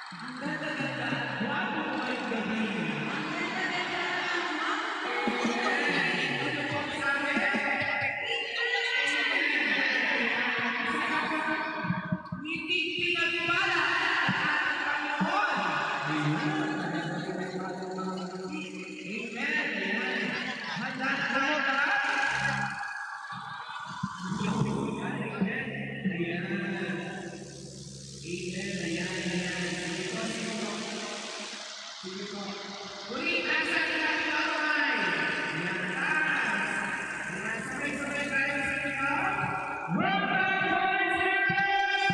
Ang ganda-ganda. Wapo ay gabi. Ito po sa amin. Ngiti pinagpala ang ating Panginoon. Amen. Handa na tayo lahat? Amen. Ayan. Amen. Ayan. Sige po. Uli, asa na natin kamay. Ayan. Ayan. Sabay-sabay tayo sa ito. Welcome, Holy Spirit!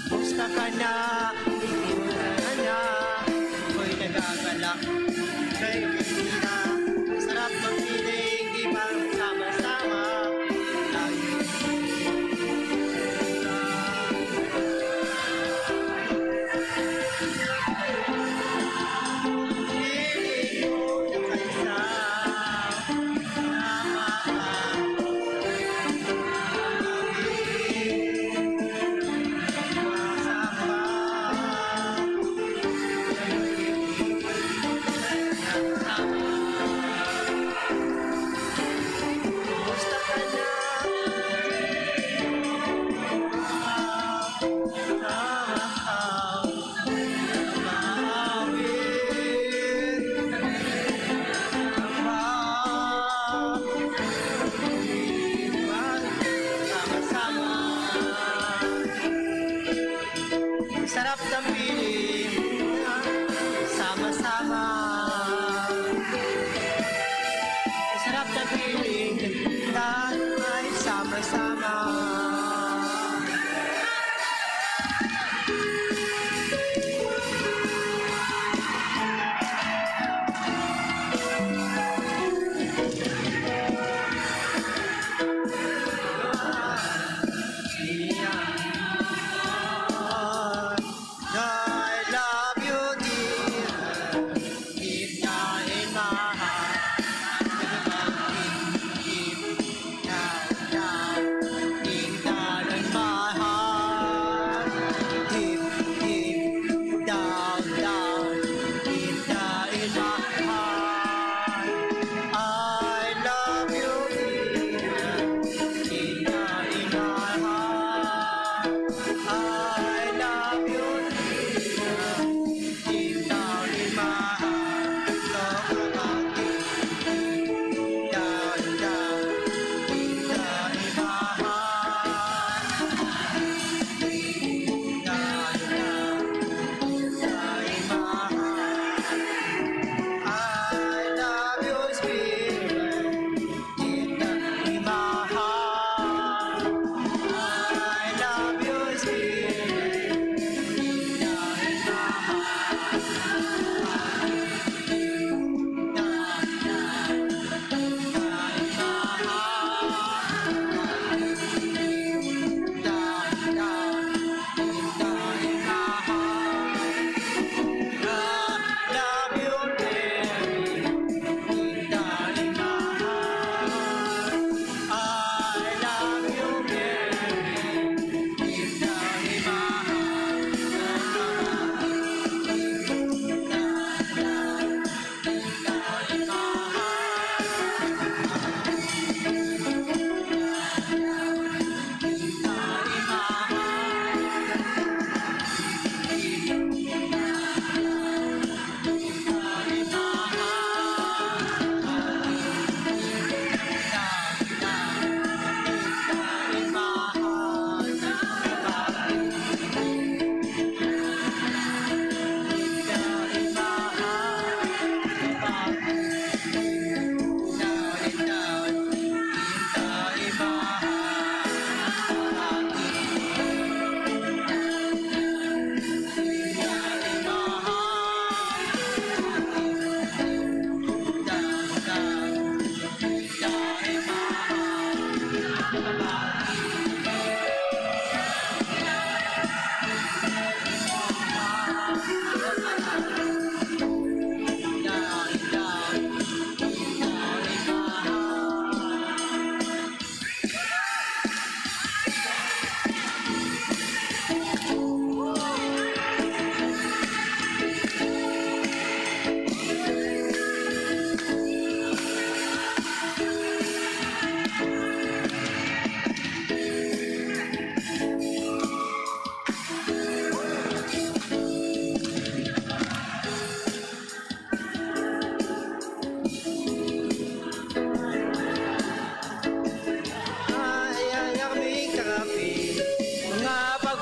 Gusta ka na, iiwan na, ako'y nagagalak. Kay Christina, sarap magpiling, di ba sama-sama. Lagi sama-sama. Sarap na piling, lahat ay sama-sama.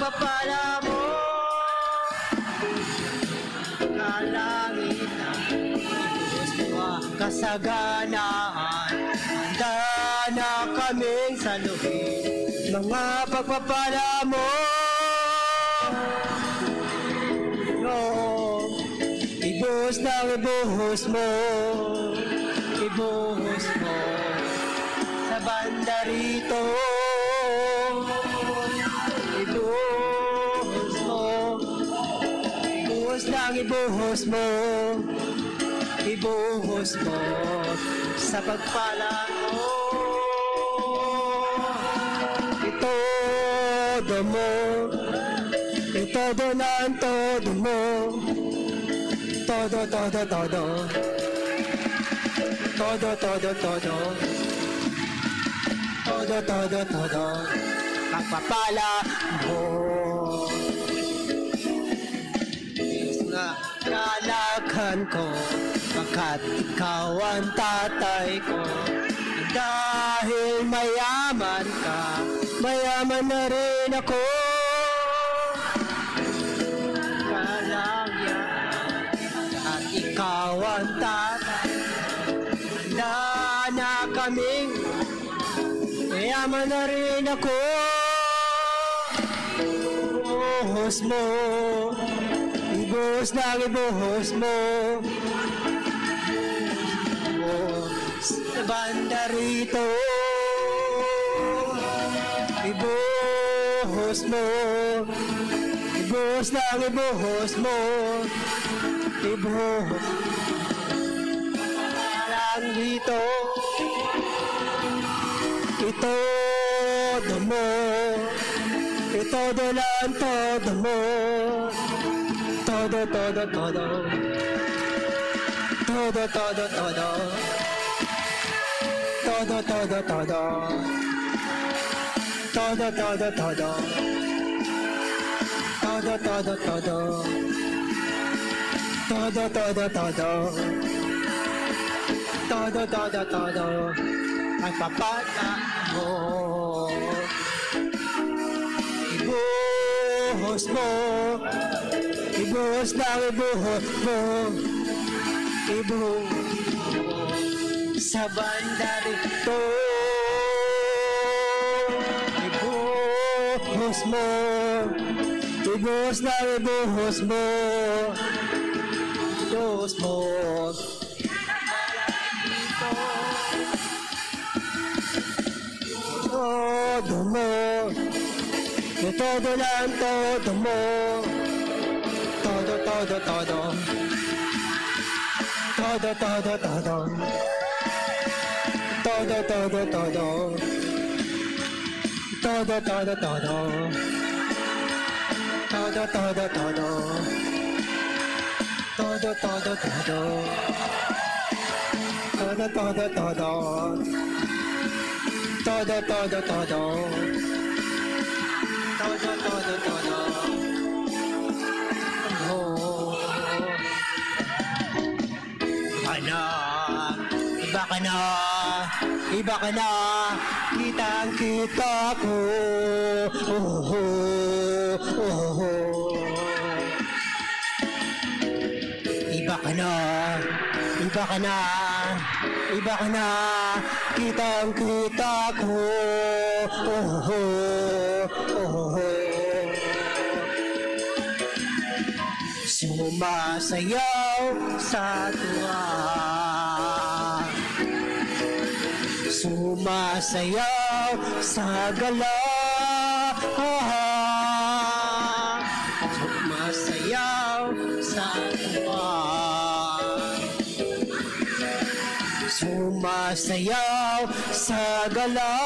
Pagpapala mo kalangitan, gusto kasaganaan, handa na kaming saluhin mga pagpapala mo. No, ibuhos na ibuhos mo, ibuhos mo sa banda rito. Ibuhos mo, ibuhos mo sa pagpala mo. Itodo mo, itodo na ang todo mo. Todo, todo, todo. Todo, todo, todo. Todo, todo, todo. Pagpapala mo. Kalakhan ko, pagkat ikaw ang tatay ko. Dahil mayaman ka, mayaman na rin ako. Kalangyan at ikaw ang tatay. Handa na kaming mayaman na rin ako. Ibuhos mo, ibuhos lang ibuhos mo. Sa banda rito, ibuhos mo, ibuhos lang ibuhos mo. Ibuhos lang dito, itodo mo, itodo lang todo mo. Todo, todo, todo, todo, todo, todo. Todo, todo, todo. Todo, todo, todo. Todo, todo, todo. Todo, todo, todo. Todo, todo, todo. Ay papata mo. Ibuhos mo. Ibuhos lang ibuhos mo. Ibuhos sa banda rito, ibuhos mo, ibuhos lang ibuhos mo, ibuhos mo. Todo mo, todo lang todo mo, todo, todo, todo, todo, todo, todo. Todo, todo, todo. Todo, todo, todo. Todo, todo, todo. Todo, todo, todo. Todo, todo, todo. Todo, todo, todo. Todo, todo, todo. Oh. Anak, iba ka na. Iba ka na, kitang-kita ko. Oh, oh, oh, oh. Iba ka na, iba ka na, iba ka na, kitang-kita ko. Oh, oh, oh, oh. Sumasayaw sa tuwa. Sumasayaw sa gala. Sumasayaw sa tuwa. Sumasayaw sa gala.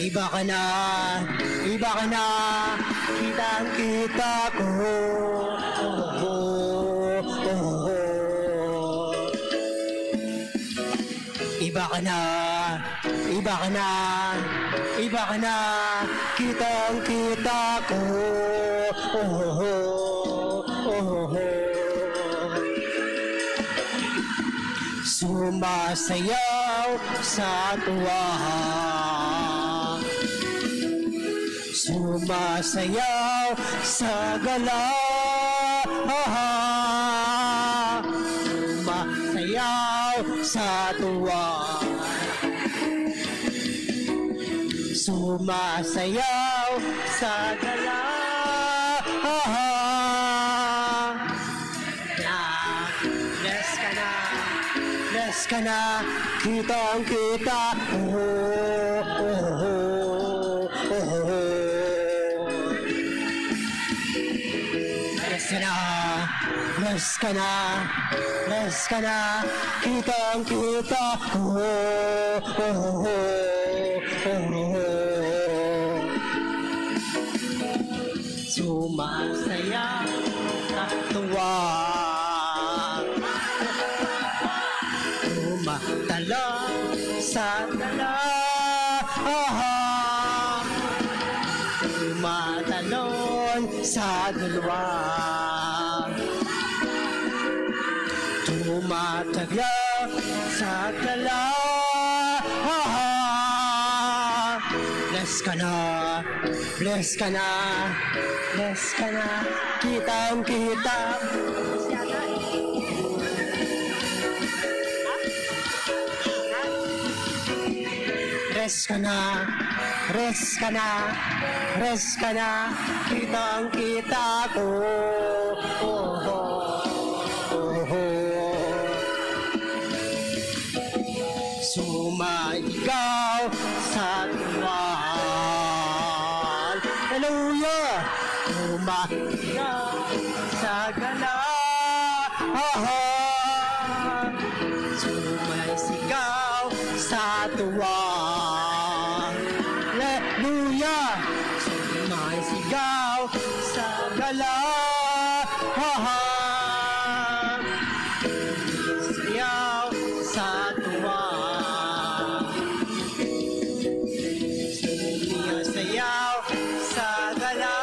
Iba ka na, iba ka na, kitang-kita ko. Oh, oh, oh, oh. Iba ka na, iba ka na, iba ka na, kitang-kita ko. Oh, oh, oh, oh. Sumasayaw sa tuwa. Sumasayaw sa gala. Sumasayaw sa tuwa. Sumasayaw sa gala. Bless ka na, bless ka na, kitang-kita. Oh, oh, oh, oh, oh. Bless ka na, bless ka na, bless ka na, kitang-kita. Oh, oh, oh, oh. Sumasayaw sa tuwa. Tumatalon sa dala. Tumatalon sa dalawa. Tumatagla sa dala. Bless ka na, Bless ka na, kitang kita. Rest ka na, kitang kita ko. Oh, oh, oh, oh. Sumaigaw sa tuwan. Hallelujah! Sumaigaw sa gala. Sumisigaw sa tuwan. Hallelujah! Sumisigaw sa gala. Sigaw sa tuwan. Sayaw sa gala.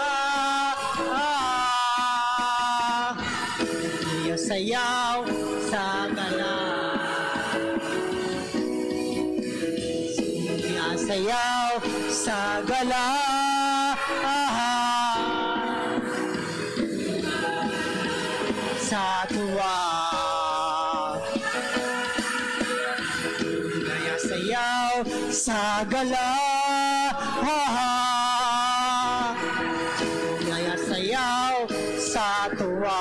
Sayaw sa gala. Sayaw sa gala. Sa tuwa. Sayaw sa gala. Sayaw sa tuwa.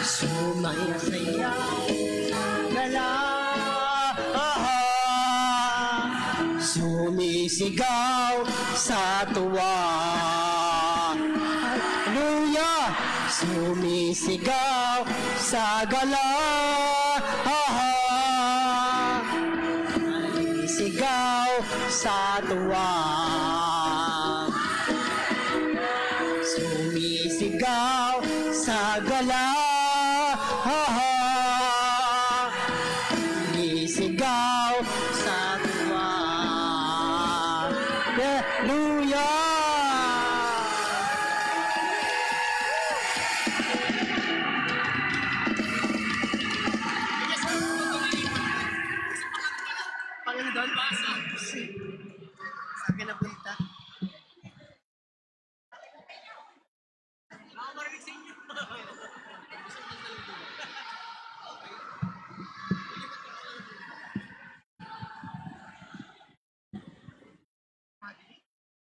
Sumayasayaw gala. Sumisigaw sa tuwa. Hallelujah! Sumisigaw sa gala. Sumisigaw sa tuwa. Sumisigaw sa gala.